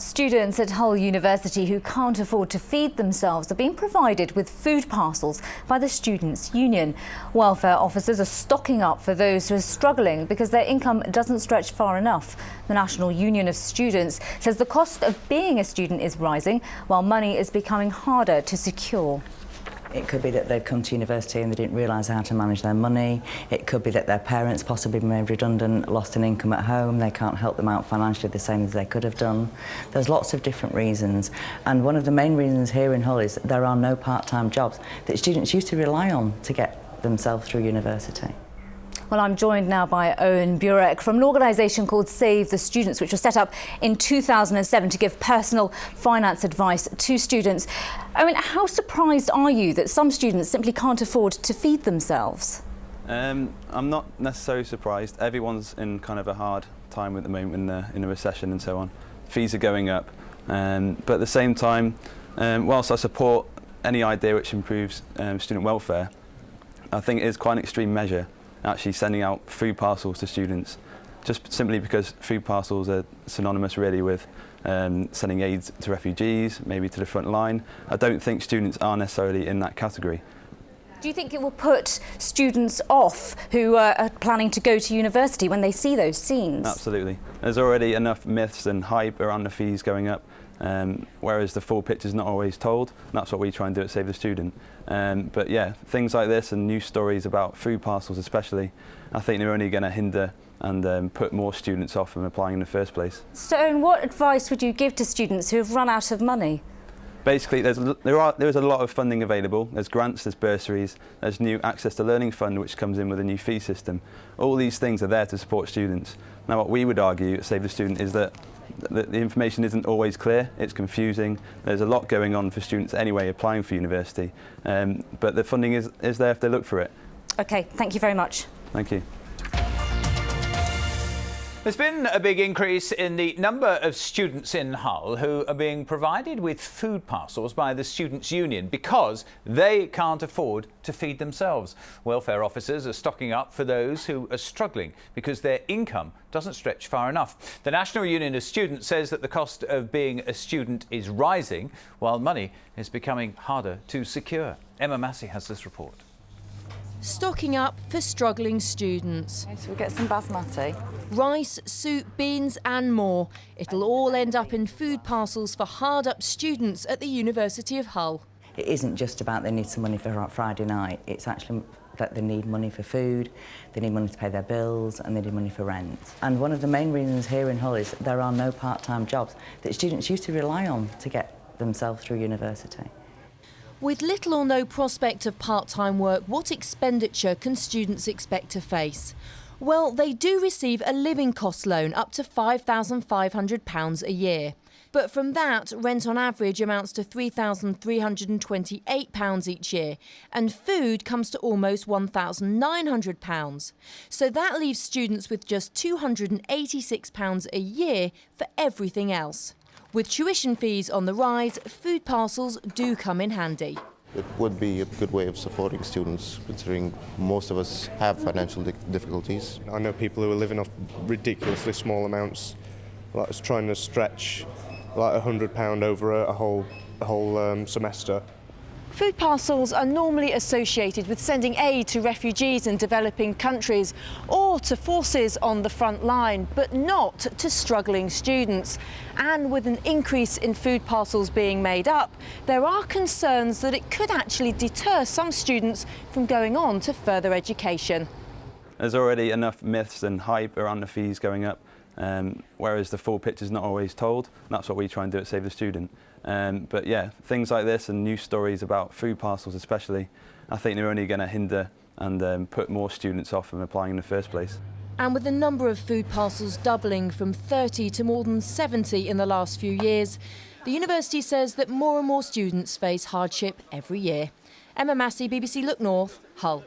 Students at Hull University who can't afford to feed themselves are being provided with food parcels by the Students' Union. Welfare officers are stocking up for those who are struggling because their income doesn't stretch far enough. The National Union of Students says the cost of being a student is rising, while money is becoming harder to secure. It could be that they've come to university and they didn't realise how to manage their money. It could be that their parents possibly made redundant, lost an income at home. They can't help them out financially the same as they could have done. There's lots of different reasons. And one of the main reasons here in Hull is that there are no part-time jobs that students used to rely on to get themselves through university. Well, I'm joined now by Owen Burek from an organisation called Save the Students, which was set up in 2007 to give personal finance advice to students. Owen, how surprised are you that some students simply can't afford to feed themselves? I'm not necessarily surprised. Everyone's in kind of a hard time at the moment in a recession and so on. Fees are going up, but at the same time, whilst I support any idea which improves student welfare, I think it is quite an extreme measure actually sending out food parcels to students, just simply because food parcels are synonymous really with sending aid to refugees, maybe to the front line. I don't think students are necessarily in that category. Do you think it will put students off who are planning to go to university when they see those scenes? Absolutely. There's already enough myths and hype around the fees going up, whereas the full picture is not always told. And that's what we try and do at Save the Student. But yeah, things like this and news stories about food parcels especially, I think they're only going to hinder and put more students off from applying in the first place. So what advice would you give to students who have run out of money? Basically, there is a lot of funding available. There's grants, there's bursaries, there's new Access to Learning Fund which comes in with a new fee system. All these things are there to support students. Now what we would argue at Save the Student is that the information isn't always clear, it's confusing. There's a lot going on for students anyway applying for university, but the funding is there if they look for it. OK, thank you very much. Thank you. There's been a big increase in the number of students in Hull who are being provided with food parcels by the Students' Union because they can't afford to feed themselves. Welfare officers are stocking up for those who are struggling because their income doesn't stretch far enough. The National Union of Students says that the cost of being a student is rising while money is becoming harder to secure. Emma Massey has this report. Stocking up for struggling students. So we'll get some basmati. Rice, soup, beans and more. It'll all end up in food parcels for hard-up students at the University of Hull. It isn't just about they need some money for Friday night, it's actually that they need money for food, they need money to pay their bills and they need money for rent. And one of the main reasons here in Hull is that there are no part-time jobs that students used to rely on to get themselves through university. With little or no prospect of part-time work, what expenditure can students expect to face? Well, they do receive a living cost loan up to £5,500 a year. But from that, rent on average amounts to £3,328 each year, and food comes to almost £1,900. So that leaves students with just £286 a year for everything else. With tuition fees on the rise, food parcels do come in handy. It would be a good way of supporting students, considering most of us have financial difficulties. I know people who are living off ridiculously small amounts, like it's trying to stretch like £100 over a whole semester. Food parcels are normally associated with sending aid to refugees in developing countries or to forces on the front line, but not to struggling students. And with an increase in food parcels being made up, there are concerns that it could actually deter some students from going on to further education. There's already enough myths and hype around the fees going up, whereas the full picture is not always told. And that's what we try and do at Save the Student. But yeah, things like this and news stories about food parcels especially, I think they're only going to hinder and put more students off from applying in the first place. And with the number of food parcels doubling from 30 to more than 70 in the last few years, the university says that more and more students face hardship every year. Emma Massey, BBC Look North, Hull.